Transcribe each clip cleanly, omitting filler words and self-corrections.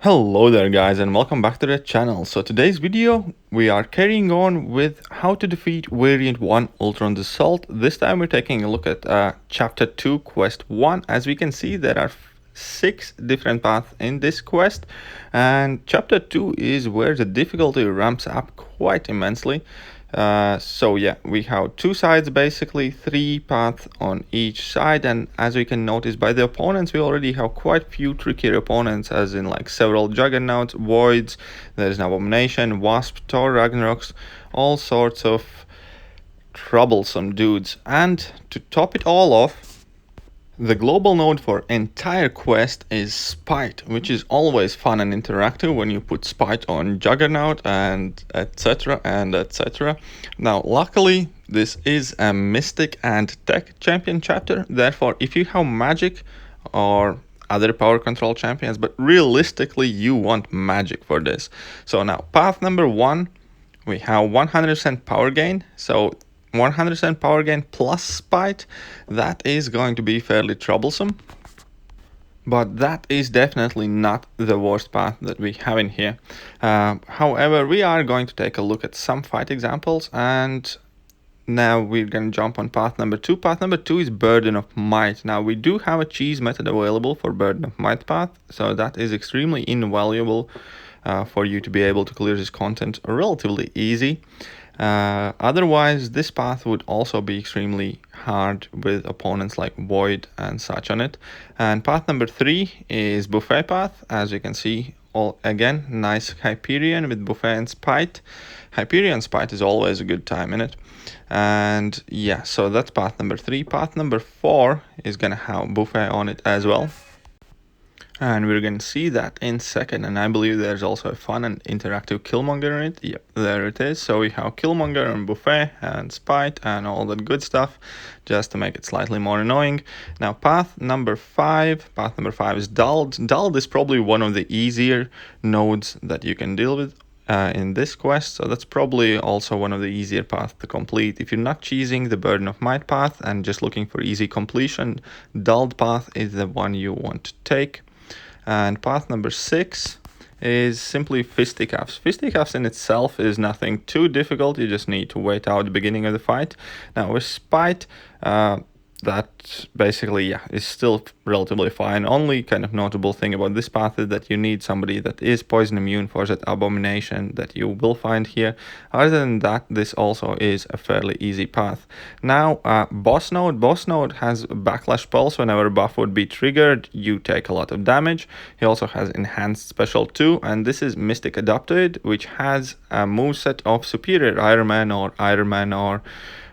Hello there guys and welcome back to the channel. So today's video we are carrying on with how to defeat variant 1 Ultron's assault. This time we're taking a look at chapter 2 quest 1. As we can see there are 6 different paths in this quest, and chapter 2 is where the difficulty ramps up quite immensely. So yeah, we have 2 sides, basically 3 paths on each side, and as we can notice by the opponents, we already have quite few trickier opponents, as in like several Juggernauts, Voids, there's an Abomination, Wasp, Thor, Ragnaroks, all sorts of troublesome dudes. And to top it all off, the global node for entire quest is Spite, which is always fun and interactive when you put Spite on Juggernaut and etc. and etc. Now, luckily, this is a Mystic and Tech champion chapter. Therefore, if you have Magic or other power control champions, but realistically, you want Magic for this. So now, path number 1, we have 100% power gain. So 100% power gain plus Spite, that is going to be fairly troublesome. But that is definitely not the worst path that we have in here. However, we are going to take a look at some fight examples, and now we're going to jump on path number 2. Path number 2 is Burden of Might. Now we do have a cheese method available for Burden of Might path, so that is extremely invaluable for you to be able to clear this content relatively easy. Otherwise, this path would also be extremely hard with opponents like Void and such on it. And path number 3 is Buffet path. As you can see, again, nice Hyperion with Buffet and Spite. Hyperion Spite is always a good time in it. And yeah, so that's path number 3. Path number 4 is gonna have Buffet on it as well. And we're going to see that in second, and I believe there's also a fun and interactive Killmonger in it. Yep, there it is. So we have Killmonger and Buffet and Spite and all that good stuff, just to make it slightly more annoying. Now path number 5 is Dulled. Dulled is probably one of the easier nodes that you can deal with in this quest, so that's probably also one of the easier paths to complete. If you're not cheesing the Burden of Might path and just looking for easy completion, Dulled path is the one you want to take. And path number 6 is simply Fisticuffs. Fisticuffs in itself is nothing too difficult. You just need to wait out the beginning of the fight. Now with Spite, that basically, yeah, is still relatively fine. Only kind of notable thing about this path is that you need somebody that is poison immune for that Abomination that you will find here. Other than that, this also is a fairly easy path. Now, Boss Node. Boss Node has Backlash Pulse. Whenever a buff would be triggered, you take a lot of damage. He also has Enhanced Special 2, and this is Mystic Adapted, which has a moveset of Superior Iron Man or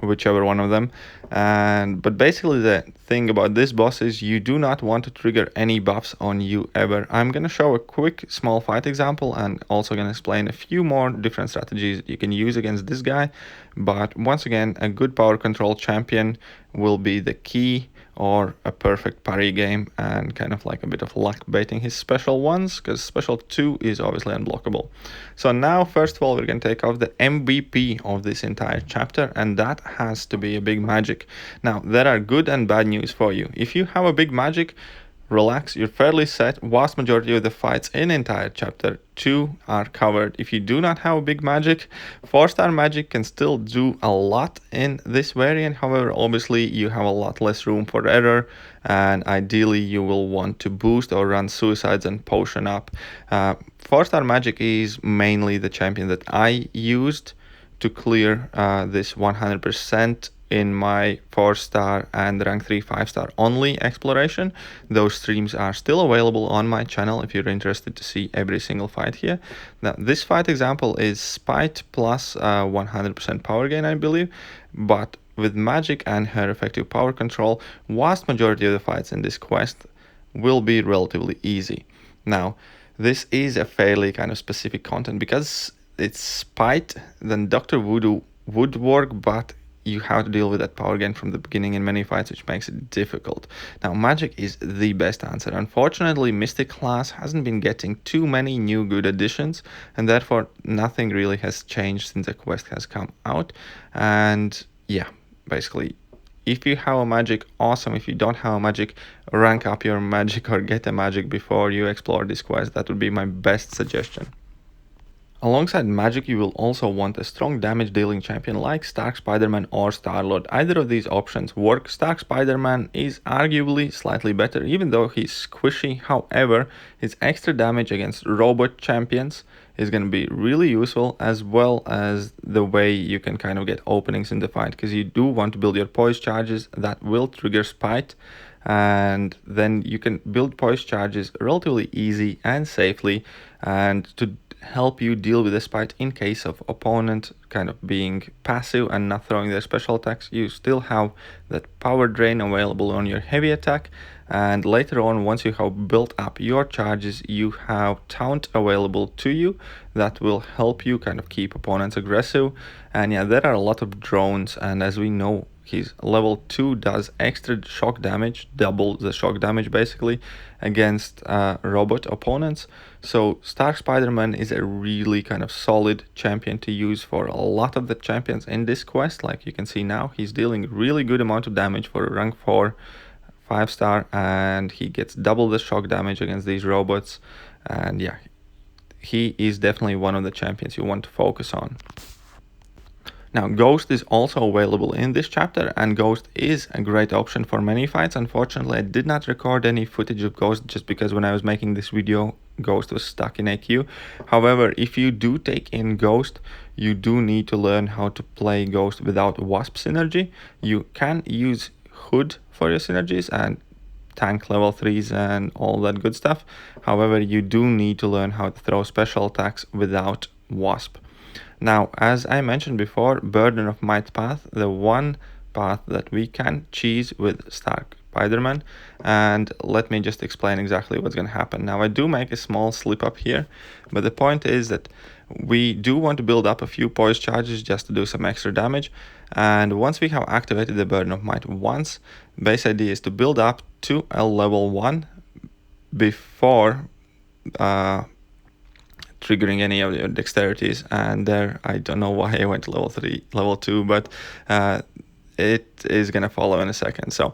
whichever one of them. But basically the thing about this boss is you do not want to trigger any buffs on you ever. I'm going to show a quick small fight example and also going to explain a few more different strategies you can use against this guy. But once again, a good power control champion will be the key, or a perfect parry game and kind of like a bit of luck baiting his special ones, because special 2 is obviously unblockable. So now, first of all, we're going to take off the MVP of this entire chapter, and that has to be a big magic. Now, there are good and bad news for you. If you have a big magic, relax, you're fairly set. Vast majority of the fights in entire chapter 2 are covered. If you do not have a big magic, 4-star magic can still do a lot in this variant. However, obviously you have a lot less room for error, and ideally you will want to boost or run suicides and potion up. 4-star magic is mainly the champion that I used to clear this 100% in my 4-star and rank 3 5-star only exploration. Those streams are still available on my channel if you're interested to see every single fight here. Now, this fight example is Spite plus 100% power gain, I believe, but with magic and her effective power control, vast majority of the fights in this quest will be relatively easy. Now, this is a fairly kind of specific content because it's Spite, then Dr. Voodoo would work, but you have to deal with that power gain from the beginning in many fights, which makes it difficult. Now, magic is the best answer. Unfortunately, Mystic class hasn't been getting too many new good additions, and therefore nothing really has changed since the quest has come out. And yeah, basically if you have a magic, awesome. If you don't have a magic, rank up your magic or get a magic before you explore this quest. That would be my best suggestion. Alongside magic, you will also want a strong damage dealing champion like Stark Spider-Man or Star-Lord. Either of these options work. Stark Spider-Man is arguably slightly better, even though he's squishy. However, his extra damage against robot champions is going to be really useful, as well as the way you can kind of get openings in the fight, because you do want to build your poise charges that will trigger Spite, and then you can build poise charges relatively easy and safely, and to help you deal with the Spite in case of opponent kind of being passive and not throwing their special attacks. You still have that power drain available on your heavy attack, and later on, once you have built up your charges, you have Taunt available to you that will help you kind of keep opponents aggressive. And yeah, there are a lot of drones, and as we know, his level 2 does extra shock damage, double the shock damage basically, against robot opponents. So Stark Spider-Man is a really kind of solid champion to use for a lot of the champions in this quest. Like you can see now, he's dealing really good amount of damage for a rank 4 5-star, and he gets double the shock damage against these robots. And yeah, he is definitely one of the champions you want to focus on. Now, Ghost is also available in this chapter, and Ghost is a great option for many fights. Unfortunately, I did not record any footage of Ghost just because when I was making this video, Ghost was stuck in AQ. However, if you do take in Ghost, you do need to learn how to play Ghost without Wasp synergy. You can use Hood for your synergies and tank level 3s and all that good stuff. However, you do need to learn how to throw special attacks without Wasp. Now, as I mentioned before, Burden of Might path, the one path that we can cheese with Stark Spider-Man, and let me just explain exactly what's going to happen. Now, I do make a small slip up here, but the point is that we do want to build up a few poise charges just to do some extra damage, and once we have activated the Burden of Might once, base idea is to build up to a level 1 before triggering any of your dexterities. And there, I don't know why I went to level 3, level 2, but it is going to follow in a second. So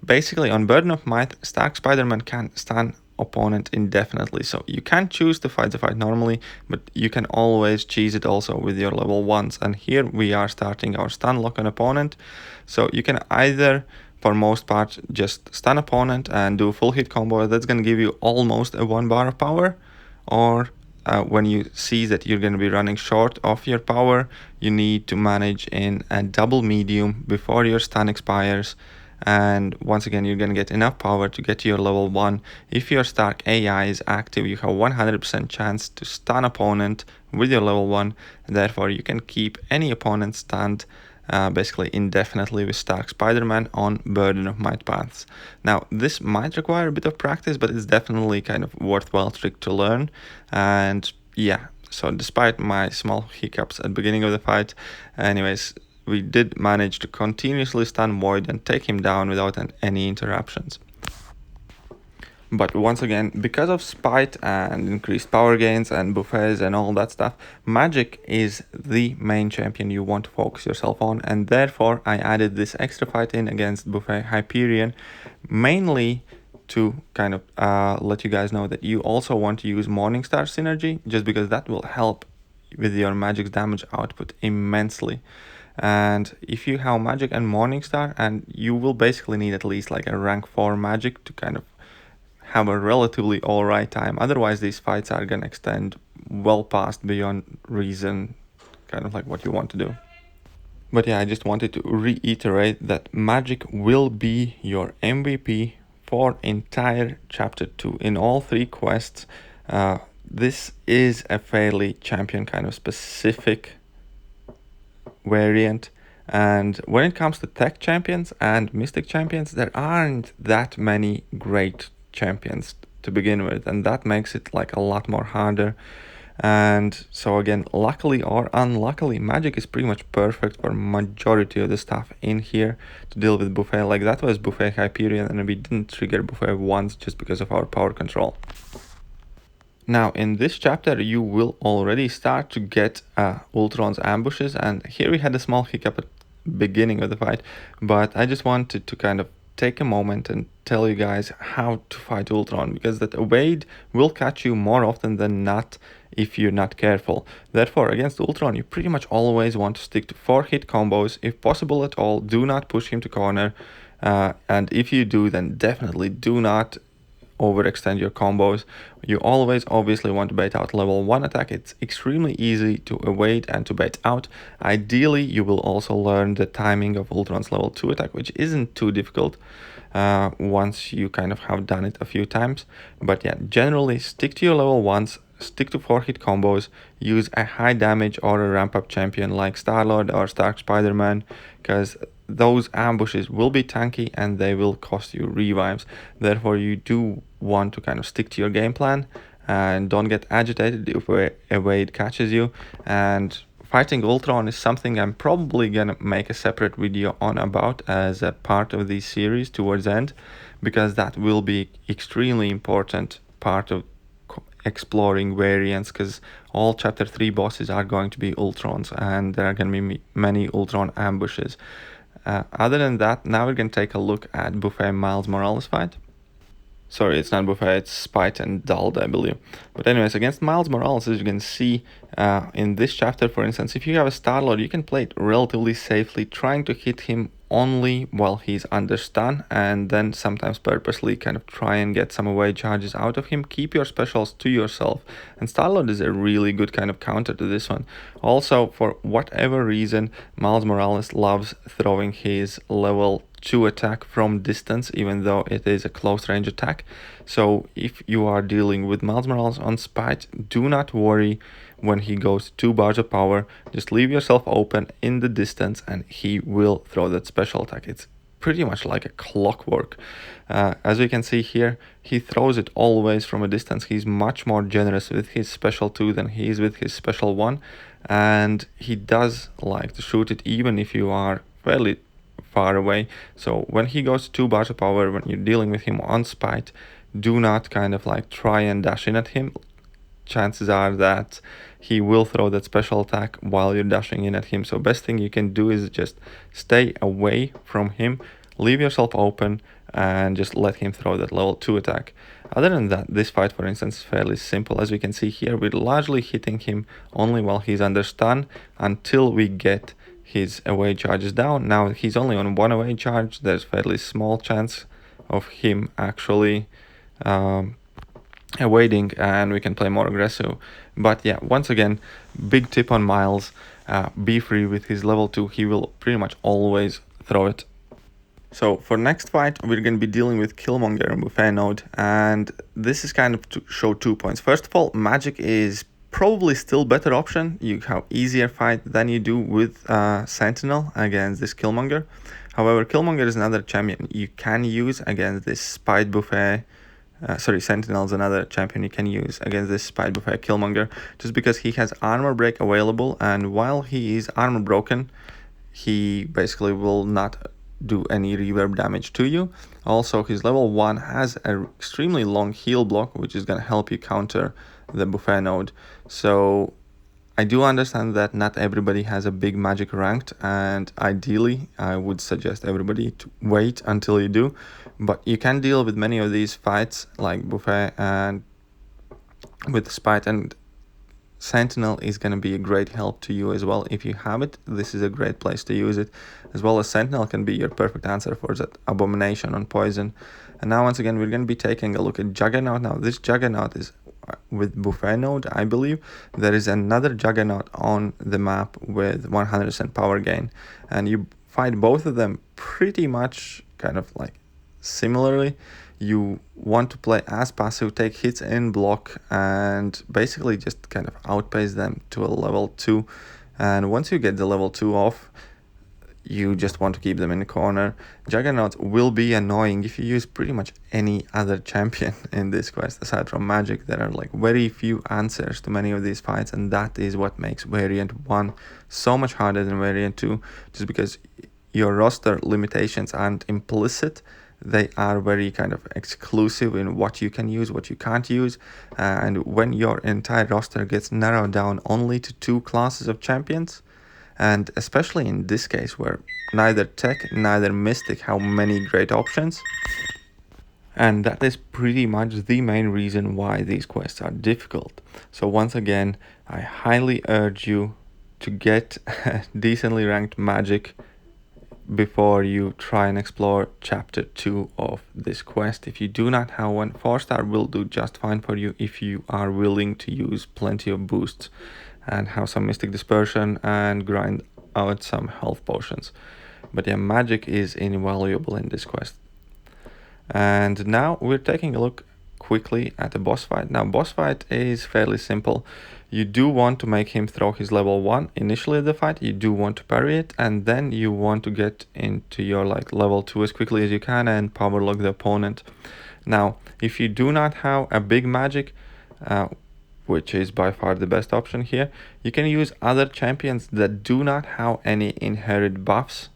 basically on Burden of Might, Stark Spider-Man can stun opponent indefinitely. So you can choose to fight the fight normally, but you can always cheese it also with your level 1s. And here we are starting our stun lock on opponent. So you can either, for most part, just stun opponent and do a full hit combo. That's going to give you almost a 1 bar of power, or when you see that you're going to be running short of your power, you need to manage in a double medium before your stun expires. And once again, you're going to get enough power to get to your level 1. If your Stark AI is active, you have 100% chance to stun opponent with your level 1. And therefore, you can keep any opponent stunned basically indefinitely with Stark Spider-Man on Burden of Might paths. Now, this might require a bit of practice, but it's definitely kind of worthwhile trick to learn. And yeah, so despite my small hiccups at the beginning of the fight, anyways, we did manage to continuously stun Void and take him down without any interruptions. But once again, because of Spite and increased power gains and buffets and all that stuff, Magic is the main champion you want to focus yourself on, and therefore I added this extra fight in against Buffet Hyperion, mainly to kind of let you guys know that you also want to use Morningstar synergy, just because that will help with your Magic's damage output immensely. And if you have Magic and Morningstar, and you will basically need at least like a rank 4 Magic to kind of have a relatively alright time. Otherwise, these fights are gonna extend well past beyond reason, kind of like what you want to do. But yeah, I just wanted to reiterate that Magic will be your MVP for entire chapter 2 in all 3 quests. This is a fairly champion kind of specific variant, and when it comes to tech champions and mystic champions, there aren't that many great champions to begin with, and that makes it like a lot more harder. And so again, luckily or unluckily, Magic is pretty much perfect for majority of the stuff in here to deal with Buffet. Like that was Buffet Hyperion, and we didn't trigger Buffet once just because of our power control. Now in this chapter you will already start to get Ultron's ambushes, and here we had a small hiccup beginning of the fight, but I just wanted to kind of take a moment and tell you guys how to fight Ultron, because that evade will catch you more often than not if you're not careful. Therefore, against Ultron, you pretty much always want to stick to 4-hit combos. If possible at all, do not push him to corner. And if you do, then definitely do not overextend your combos. You always obviously want to bait out level 1 attack. It's extremely easy to evade and to bait out. Ideally, you will also learn the timing of Ultron's level 2 attack, which isn't too difficult once you kind of have done it a few times. But yeah, generally stick to your level 1s, stick to 4-hit combos, use a high damage or a ramp up champion like Star-Lord or Stark Spider-Man, because those ambushes will be tanky and they will cost you revives. Therefore, you do want to kind of stick to your game plan and don't get agitated if evade catches you. And fighting Ultron is something I'm probably gonna make a separate video on about as a part of this series towards the end, because that will be extremely important part of exploring variants, because all chapter 3 bosses are going to be Ultrons and there are going to be many Ultron ambushes. Other than that, now we're going to take a look at Buffet Miles Morales fight. Sorry, it's not Buffet, it's Spite and Dald, I believe. But anyways, against Miles Morales, as you can see in this chapter, for instance, if you have a Star-Lord, you can play it relatively safely, trying to hit him only while he's under stun, and then sometimes purposely kind of try and get some away charges out of him. Keep your specials to yourself, and Star-Lord is a really good kind of counter to this one. Also, for whatever reason, Miles Morales loves throwing his level 2 attack from distance, even though it is a close range attack. So if you are dealing with Miles Morales on Spite, do not worry when he goes 2 bars of power. Just leave yourself open in the distance and he will throw that special attack. It's pretty much like a clockwork. As we can see here, he throws it always from a distance. He's much more generous with his special 2 than he is with his special 1, and he does like to shoot it even if you are fairly far away. So when he goes 2 bars of power, when you're dealing with him on Spite, do not kind of like try and dash in at him. Chances are that he will throw that special attack while you're dashing in at him. So best thing you can do is just stay away from him, leave yourself open, and just let him throw that level 2 attack. Other than that, this fight, for instance, is fairly simple. As we can see here, we're largely hitting him only while he's under stun until we get his away charges down. Now he's only on 1 away charge. There's fairly small chance of him actually evading, and we can play more aggressive. But yeah, once again, big tip on Miles, be free with his level 2. He will pretty much always throw it. So for next fight, we're going to be dealing with Killmonger and Buffet Node, and this is kind of to show 2 points. First of all, magic is probably still better option. You have easier fight than you do with Sentinel against this Killmonger. However, Killmonger is another champion you can use against this Spite Buffet. Sentinel is another champion you can use against this Spite Buffet Killmonger, just because he has armor break available, and while he is armor broken, he basically will not do any reverb damage to you. Also, his level 1 has an extremely long heal block, which is going to help you counter the Buffet Node. So I do understand that not everybody has a big magic ranked, and ideally I would suggest everybody to wait until you do, but you can deal with many of these fights like Buffet, and with Spite and Sentinel is going to be a great help to you as well. If you have it, this is a great place to use it, as well as Sentinel can be your perfect answer for that abomination on poison. And now once again, we're going to be taking a look at Juggernaut. Now this Juggernaut is with Buffet Node, I believe. There is another Juggernaut on the map with 100% power gain, and you fight both of them pretty much kind of like similarly. You want to play as passive, take hits in block, and basically just kind of outpace them to a level 2. And once you get the level 2 off, you just want to keep them in the corner. Juggernaut will be annoying if you use pretty much any other champion in this quest. Aside from magic, there are like very few answers to many of these fights, and that is what makes variant 1 so much harder than variant 2, just because your roster limitations aren't implicit. They are very kind of exclusive in what you can use, what you can't use. And when your entire roster gets narrowed down only to 2 classes of champions, And especially in this case where neither tech, neither mystic have many great options. And that is pretty much the main reason why these quests are difficult. So once again, I highly urge you to get decently ranked magic before you try and explore chapter 2 of this quest. If you do not have one, 4-star will do just fine for you if you are willing to use plenty of boosts and have some mystic dispersion and grind out some health potions. But yeah, magic is invaluable in this quest. And now we're taking a look quickly at a boss fight. Now boss fight is fairly simple. You do want to make him throw his level 1 initially at the fight, you do want to parry it, and then you want to get into your level 2 as quickly as you can and power lock the opponent. Now if you do not have a big magic, which is by far the best option here, you can use other champions that do not have any inherent buffs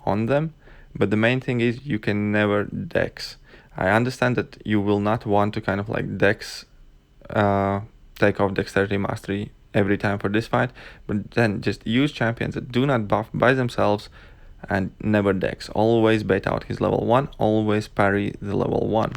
on them. But the main thing is you can never dex. I understand that you will not want to kind of dex, take off dexterity mastery every time for this fight, but then just use champions that do not buff by themselves and never dex. Always bait out his level 1, always parry the level 1.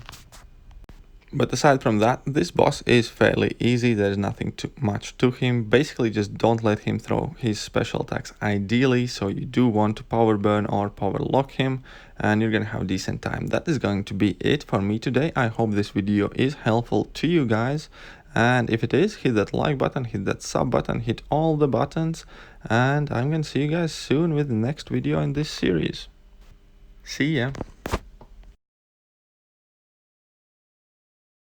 But aside from that, this boss is fairly easy. There's nothing too much to him. Basically just don't let him throw his special attacks ideally, so you do want to power burn or power lock him and you're gonna have decent time. That is going to be it for me today. I hope this video is helpful to you guys, and if it is, hit that like button, hit that sub button, hit all the buttons, and I'm gonna see you guys soon with the next video in this series. See ya!